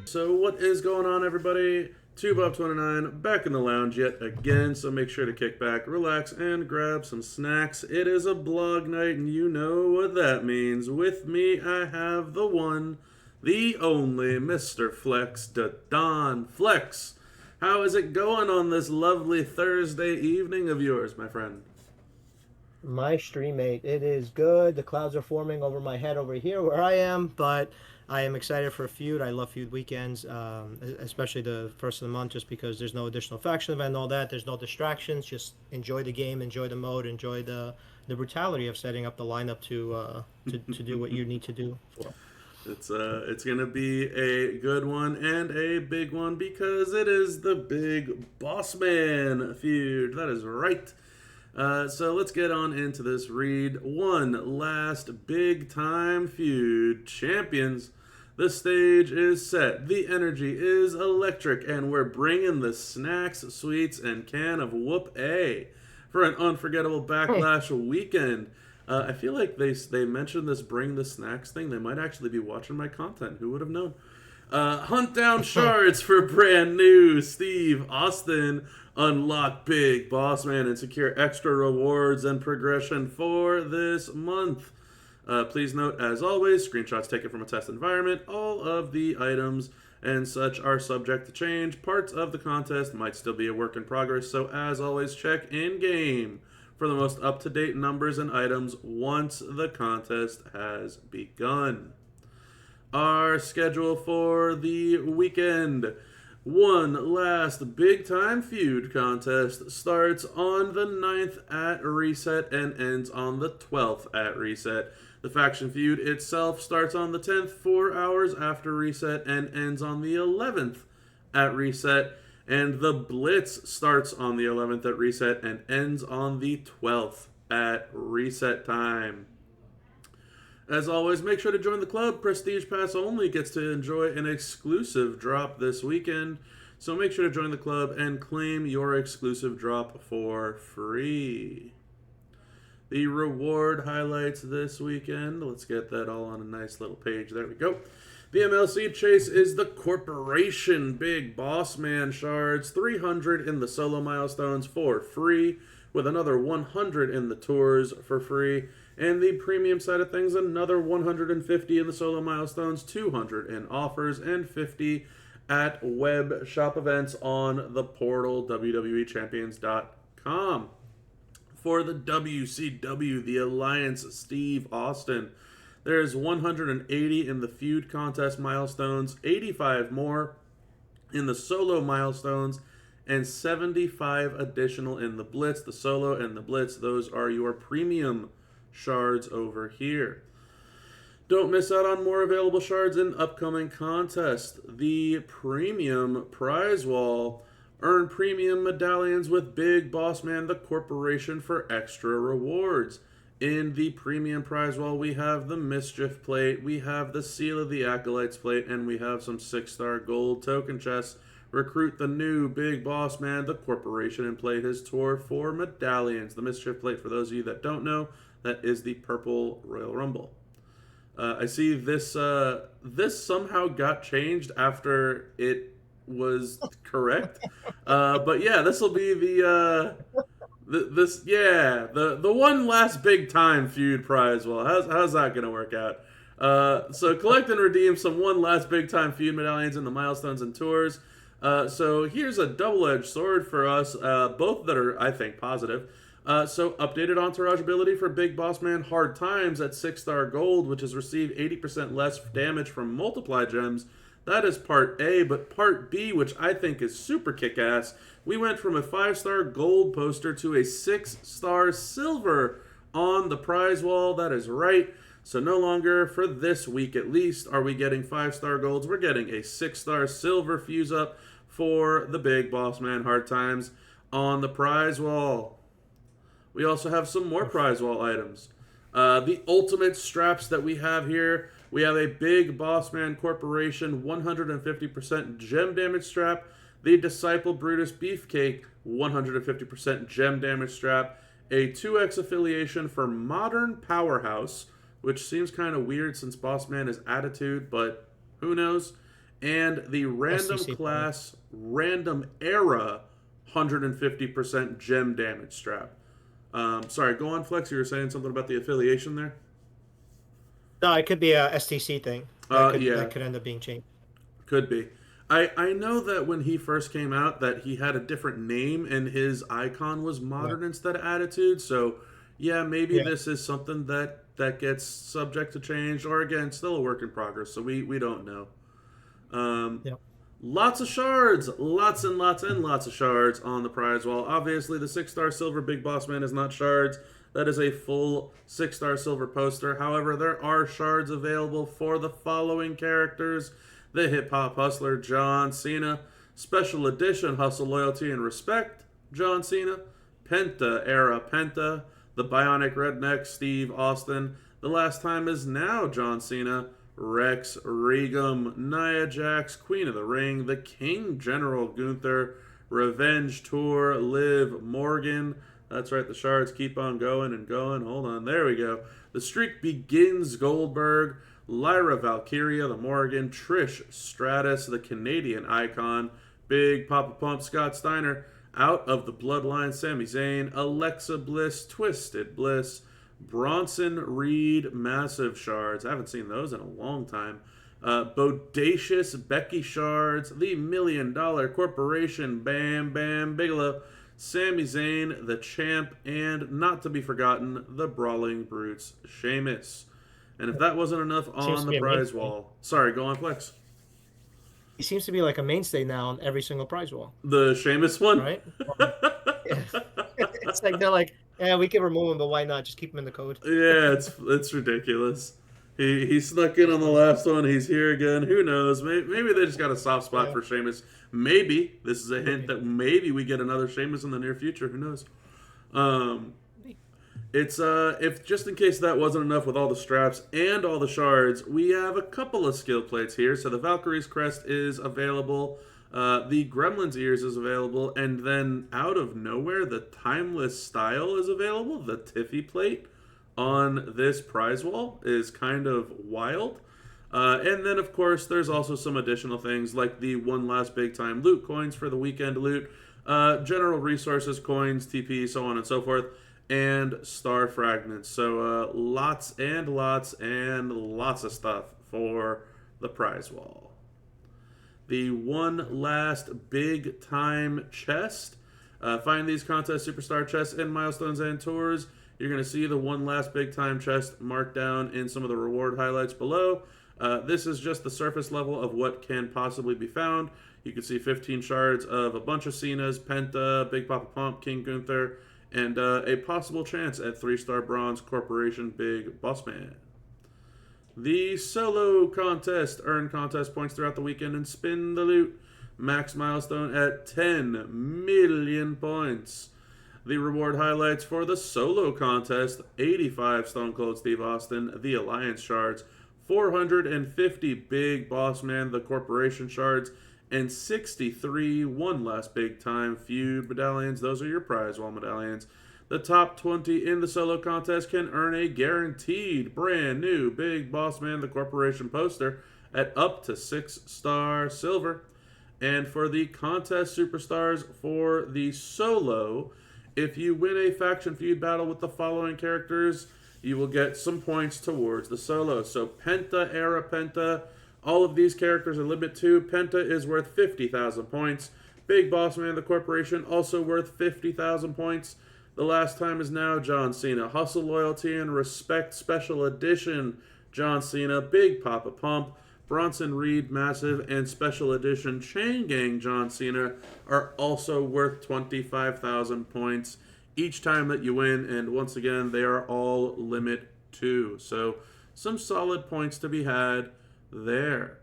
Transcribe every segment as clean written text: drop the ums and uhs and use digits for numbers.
So what is going on, everybody? TubeUp29 back in the lounge yet again, so make sure to kick back, relax, and grab some snacks. It is a blog night, and you know what that means. With me, I have the one, the only Mr. Flex, Don Flex. How is it going on this lovely Thursday evening of yours, my friend? My stream mate, it is good. The clouds are forming over my head over here where I am, but I am excited for Feud. I love Feud weekends, especially the first of the month, just because there's no additional faction event and all that. There's no distractions. Just enjoy the game, enjoy the mode, enjoy the brutality of setting up the lineup to do what you need to do for. It's gonna be a good one and a big one because it is the big boss man feud. That is right. So let's get on into this read. One last big time feud. Champions. The stage is set. The energy is electric, and we're bringing the snacks, sweets, and can of whoop A for an unforgettable backlash weekend. I feel like they mentioned this bring the snacks thing. They might actually be watching my content. Who would have known? Hunt down shards for brand new Steve Austin. Unlock big boss man and secure extra rewards and progression for this month. Please note, as always, screenshots taken from a test environment. All of the items and such are subject to change. Parts of the contest might still be a work in progress, so as always, check in-game for the most up-to-date numbers and items once the contest has begun. Our schedule for the weekend. One last big-time feud contest starts on the 9th at Reset and ends on the 12th at Reset. The faction feud itself starts on the 10th, 4 hours after Reset, and ends on the 11th at Reset. And the Blitz starts on the 11th at Reset and ends on the 12th at Reset time. As always, make sure to join the club. Prestige Pass only gets to enjoy an exclusive drop this weekend. So make sure to join the club and claim your exclusive drop for free. The reward highlights this weekend. Let's get that all on a nice little page. There we go. The MLC chase is the Corporation Big Boss Man shards. 300 in the solo milestones for free, with another 100 in the tours for free. And the premium side of things, another 150 in the solo milestones, 200 in offers, and 50 at web shop events on the portal, WWEChampions.com. For the WCW, the Alliance, Steve Austin, there's 180 in the Feud Contest milestones, 85 more in the solo milestones, and 75 additional in the Blitz. The solo and the Blitz, those are your premium shards over here. Don't miss out on more available shards in upcoming contests. The premium prize wall. Earn premium medallions with Big Boss Man the Corporation for extra rewards. In the premium prize wall, we have the Mischief plate, we have the Seal of the Acolytes plate, and we have some 6-star gold token chests. Recruit the new Big Boss Man the Corporation and play his tour for medallions. The Mischief plate, for those of you that don't know, that is the purple Royal Rumble. I see this this somehow got changed after it was correct. But yeah, this will be the one last big time feud prize. Well, how's that gonna work out? So collect and redeem some one last big time feud medallions in the milestones and tours. So here's a double-edged sword for us, both that are, I think, positive. So updated entourage ability for Big Boss Man Hard Times at 6-star gold, which has received 80% less damage from multiply gems. That is part A, but part B, which I think is super kick-ass, we went from a 5-star gold poster to a 6-star silver on the prize wall. That is right. So no longer, for this week at least, are we getting 5-star golds. We're getting a 6-star silver fuse up for the Big Boss Man Hard Times on the prize wall. We also have some more prize wall items. The ultimate straps that we have here. We have a Big Boss Man Corporation 150% gem damage strap. The Disciple Brutus Beefcake 150% gem damage strap. A 2X affiliation for Modern Powerhouse, which seems kind of weird since Boss Man is Attitude, but who knows. and the random STC class, random era 150% gem damage strap. Sorry, go on, Flex. You were saying something about the affiliation there? No, it could be a STC thing. Yeah, That could end up being changed. could be. I know that when he first came out that he had a different name and his icon was modern instead of attitude. So yeah, maybe this is something that gets subject to change, or again, still a work in progress. So we don't know. Lots of shards, lots and lots and lots of shards on the prize wall. Obviously, the 6-star silver Big Boss Man is not shards. That is a full 6-star silver poster. However, there are shards available for the following characters: the Hip Hop Hustler John Cena, Special Edition Hustle, Loyalty, and Respect John Cena, Penta Era Penta, the Bionic Redneck Steve Austin, The Last Time Is Now John Cena, Rex Regum, Nia Jax, Queen of the Ring, the King General Gunther, Revenge Tour, Liv Morgan. That's right, the shards keep on going and going. Hold on, there we go. The Streak Begins Goldberg, Lyra Valkyria, the Morgan, Trish Stratus, the Canadian Icon, Big Papa Pump Scott Steiner, Out of the Bloodline Sami Zayn, Alexa Bliss, Twisted Bliss, Bronson Reed, massive shards. I haven't seen those in a long time. Bodacious Becky Shards, the $1 Million Corporation, Bam Bam Bigelow, Sami Zayn, the Champ, and not to be forgotten, the Brawling Brutes, Sheamus. And if that wasn't enough on the prize wall, sorry, go on, Flex. He seems to be like a mainstay now on every single prize wall. The Sheamus one, right? It's like they're like, yeah, we can remove him, but why not? Just keep him in the code. Yeah, it's ridiculous. He snuck in on the last one. He's here again. Who knows? Maybe they just got a soft spot for Sheamus. Maybe this is a hint that maybe we get another Sheamus in the near future. Who knows? It's if just in case that wasn't enough with all the straps and all the shards, we have a couple of skill plates here. So the Valkyrie's crest is available. The Gremlin's ears is available, and then out of nowhere, the Timeless Style is available. The Tiffy plate on this prize wall is kind of wild. And then, of course, there's also some additional things like the One Last Big Time loot coins for the weekend loot, general resources coins, TP, so on and so forth, and star fragments. So lots and lots and lots of stuff for the prize wall. The One Last Big Time chest. Find these contest superstar chests in milestones and tours. You're going to see the One Last Big Time chest marked down in some of the reward highlights below. This is just the surface level of what can possibly be found. You can see 15 shards of a bunch of Cenas, Penta, Big Papa Pump, King Gunther, and a possible chance at 3-star bronze Corporation Big Boss Man. The solo contest. Earn contest points throughout the weekend and spin the loot. Max milestone at 10 million points. The reward highlights for the solo contest: 85 Stone Cold Steve Austin, the Alliance shards, 450 Big Boss Man, the Corporation shards, and 63 One Last Big Time Feud medallions. Those are your prize wall medallions. The top 20 in the solo contest can earn a guaranteed brand new Big Boss Man, the Corporation poster at up to 6-star silver. And for the contest superstars for the solo, if you win a faction feud battle with the following characters, you will get some points towards the solo. So Penta, Era Penta, all of these characters are limit 2. Penta is worth 50,000 points. Big Boss Man, the Corporation, also worth 50,000 points. The Last Time Is Now John Cena, Hustle, Loyalty, and Respect Special Edition John Cena, Big Papa Pump, Bronson Reed Massive, and Special Edition Chain Gang John Cena are also worth 25,000 points each time that you win, and once again, they are all limit 2. So some solid points to be had there.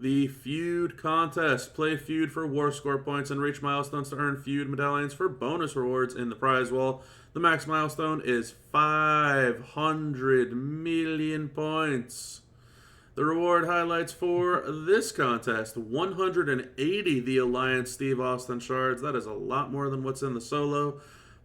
The Feud Contest. Play Feud for war score points and reach milestones to earn Feud medallions for bonus rewards in the prize wall. The max milestone is 500 million points. The reward highlights for this contest: 180 the Alliance Steve Austin shards. That is a lot more than what's in the solo.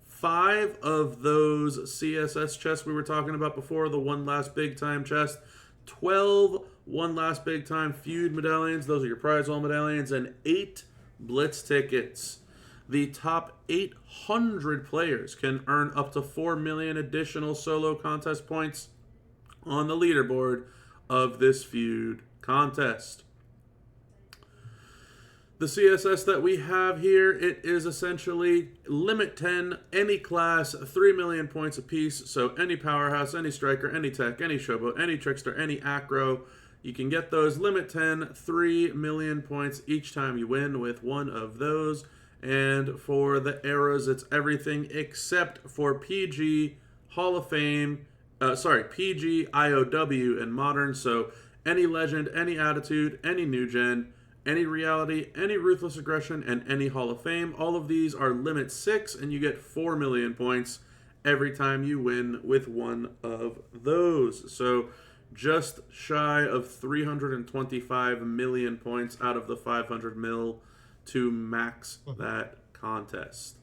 5 of those CSS chests we were talking about before, the One Last Big Time chest. 12 one last big time Feud medallions. Those are your prize wall medallions, and 8 Blitz tickets. The top 800 players can earn up to 4 million additional solo contest points on the leaderboard of this Feud contest. The CSS that we have here, it is essentially limit 10, any class, 3 million points apiece. So any powerhouse, any striker, any tech, any showboat, any trickster, any acro, you can get those. Limit 10, 3 million points each time you win with one of those. And for the eras, it's everything except for PG, Hall of Fame, PG, IOW, and Modern. So any Legend, any Attitude, any New Gen, any Reality, any Ruthless Aggression, and any Hall of Fame. All of these are limit 6, and you get 4 million points every time you win with one of those. So just shy of 325 million points out of the 500 mil to max that contest.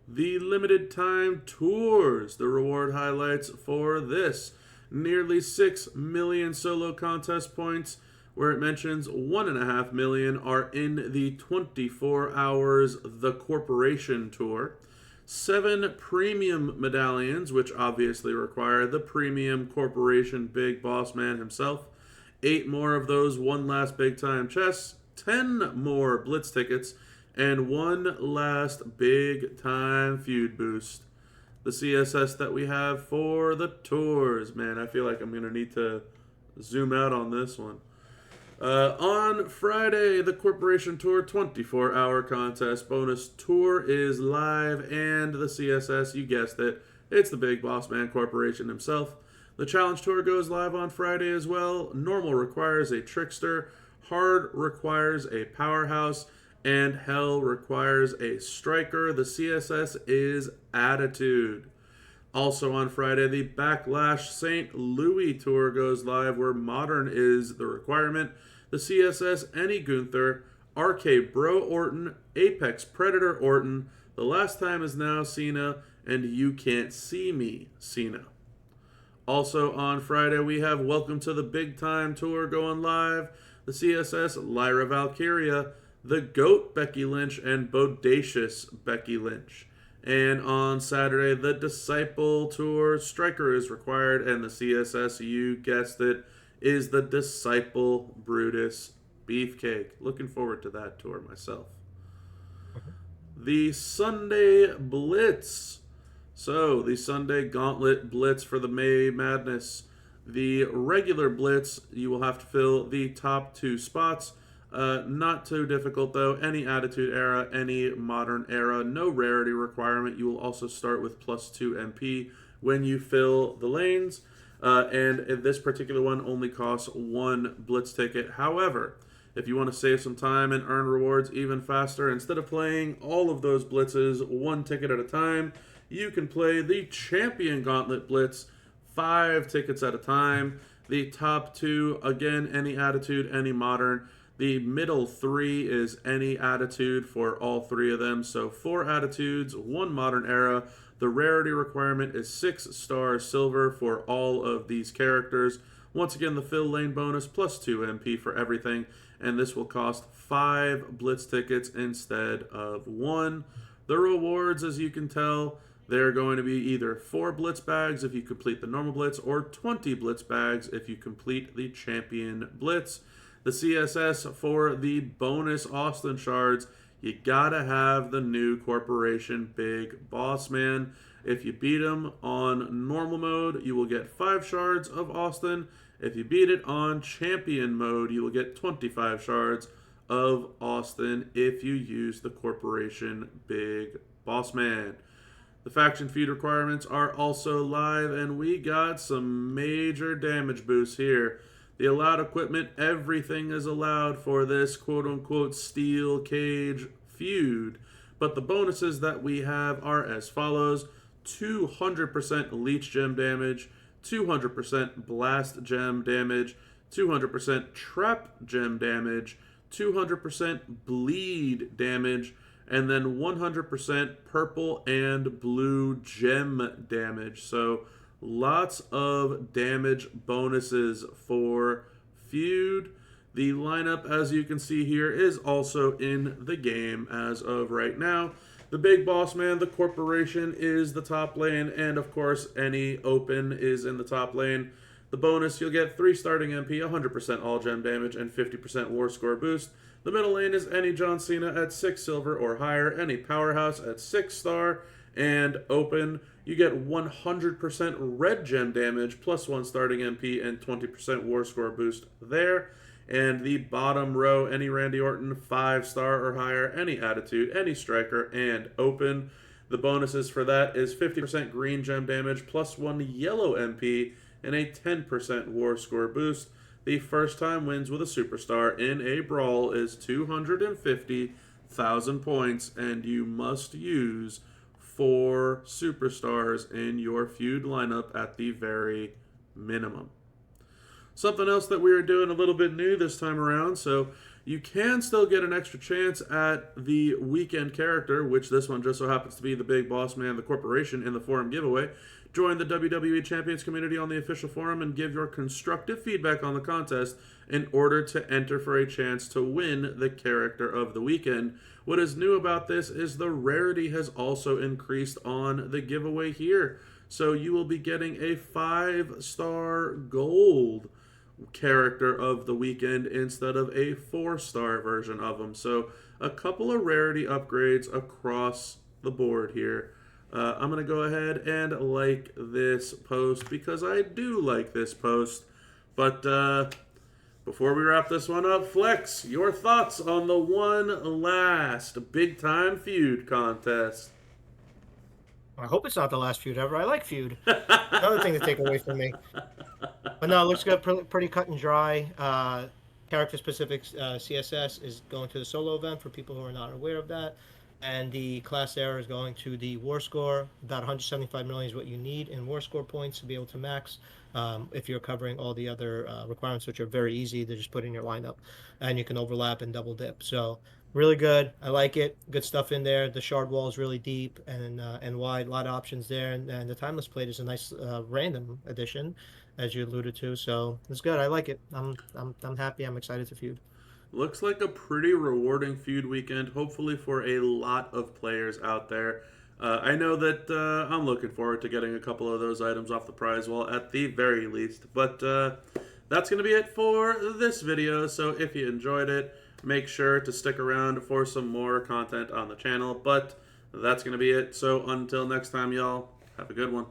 The limited time tours, the reward highlights for this. Nearly 6 million solo contest points, where it mentions 1.5 million are in the 24 Hours The Corporation Tour. 7 premium medallions, which obviously require the premium corporation big boss man himself. 8 more of those one last big time chests. 10 more Blitz tickets, and one last big time Feud boost. The CSS that we have for the tours. Man, I feel like I'm going to need to zoom out on this one. On Friday, the Corporation Tour 24-hour contest bonus tour is live, and the CSS, you guessed it, it's the Big Boss Man Corporation himself. The Challenge Tour goes live on Friday as well. Normal requires a Trickster, Hard requires a Powerhouse, and Hell requires a Striker. The CSS is Attitude. Also on Friday, the Backlash St. Louis Tour goes live, where Modern is the requirement. The CSS, any Gunther, RK Bro Orton, Apex Predator Orton, The Last Time Is Now Cena, and You Can't See Me Cena. Also on Friday, we have Welcome to the Big Time Tour going live. The CSS, Lyra Valkyria, The Goat Becky Lynch, and Bodacious Becky Lynch. And on Saturday, the Disciple Tour, Striker is required, and the CSS, you guessed it, is the Disciple Brutus Beefcake. Looking forward to that tour myself. The Sunday Blitz. So, the Sunday Gauntlet Blitz for the May Madness. The regular Blitz, you will have to fill the top 2 spots. Not too difficult though. Any Attitude Era, any Modern Era, no rarity requirement. You will also start with +2 MP when you fill the lanes. And this particular one only costs 1 Blitz ticket. However, if you want to save some time and earn rewards even faster, instead of playing all of those Blitzes 1 ticket at a time, you can play the Champion Gauntlet Blitz 5 tickets at a time. The top 2, again, any Attitude, any Modern. The middle 3 is any Attitude for all 3 of them. So 4 Attitudes, 1 Modern Era. The rarity requirement is 6-star silver for all of these characters. Once again, the fill lane bonus +2 MP for everything. And this will cost 5 Blitz tickets instead of 1. The rewards, as you can tell, they're going to be either 4 Blitz bags if you complete the normal Blitz, or 20 Blitz bags if you complete the Champion Blitz. The CSS for the bonus Austin shards, you gotta have the new Corporation Big Boss Man. If you beat him on normal mode, you will get 5 shards of Austin. If you beat it on Champion mode, you will get 25 shards of Austin if you use the Corporation Big Boss Man. The faction feed requirements are also live, and we got some major damage boosts here. The allowed equipment, everything is allowed for this quote-unquote steel cage feud. But the bonuses that we have are as follows: 200% leech gem damage, 200% blast gem damage, 200% trap gem damage, 200% bleed damage, and then 100% purple and blue gem damage. So lots of damage bonuses for Feud. The lineup, as you can see here, is also in the game as of right now. The Big Boss Man, the Corporation, is the top lane, and of course, any open is in the top lane. The bonus, you'll get 3 starting MP, 100% all gem damage, and 50% war score boost. The middle lane is any John Cena at 6 silver or higher, any Powerhouse at 6 star, and open, you get 100% red gem damage, plus 1 starting MP, and 20% war score boost there. And the bottom row, any Randy Orton, 5 star or higher, any Attitude, any Striker, and open. The bonuses for that is 50% green gem damage, plus 1 yellow MP, and a 10% war score boost. The first time wins with a superstar in a brawl is 250,000 points, and you must use 4 superstars in your Feud lineup at the very minimum. Something else that we are doing a little bit new this time around, so you can still get an extra chance at the weekend character, which this one just so happens to be the Big Boss Man, the Corporation, in the forum giveaway. Join the WWE Champions community on the official forum and give your constructive feedback on the contest in order to enter for a chance to win the character of the weekend. What is new about this is the rarity has also increased on the giveaway here. So you will be getting a 5-star gold character of the weekend instead of a 4-star version of them. So a couple of rarity upgrades across the board here. I'm going to go ahead and like this post because I do like this post. But before we wrap this one up, Flex, your thoughts on the one last big-time Feud contest? I hope it's not the last Feud ever. I like Feud. Another thing to take away from me. But no, it looks good. Pretty cut and dry. Character-specific CSS is going to the solo event for people who are not aware of that. And the class error is going to the war score. About 175 million is what you need in war score points to be able to max. If you're covering all the other requirements, which are very easy to just put in your lineup. And you can overlap and double dip. So really good. I like it. Good stuff in there. The shard wall is really deep and wide. A lot of options there. And the timeless plate is a nice random addition, as you alluded to. So it's good. I like it. I'm happy. I'm excited to Feud. Looks like a pretty rewarding Feud weekend, hopefully for a lot of players out there. I know that I'm looking forward to getting a couple of those items off the prize wall at the very least. But that's going to be it for this video. So if you enjoyed it, make sure to stick around for some more content on the channel. But that's going to be it. So until next time, y'all, have a good one.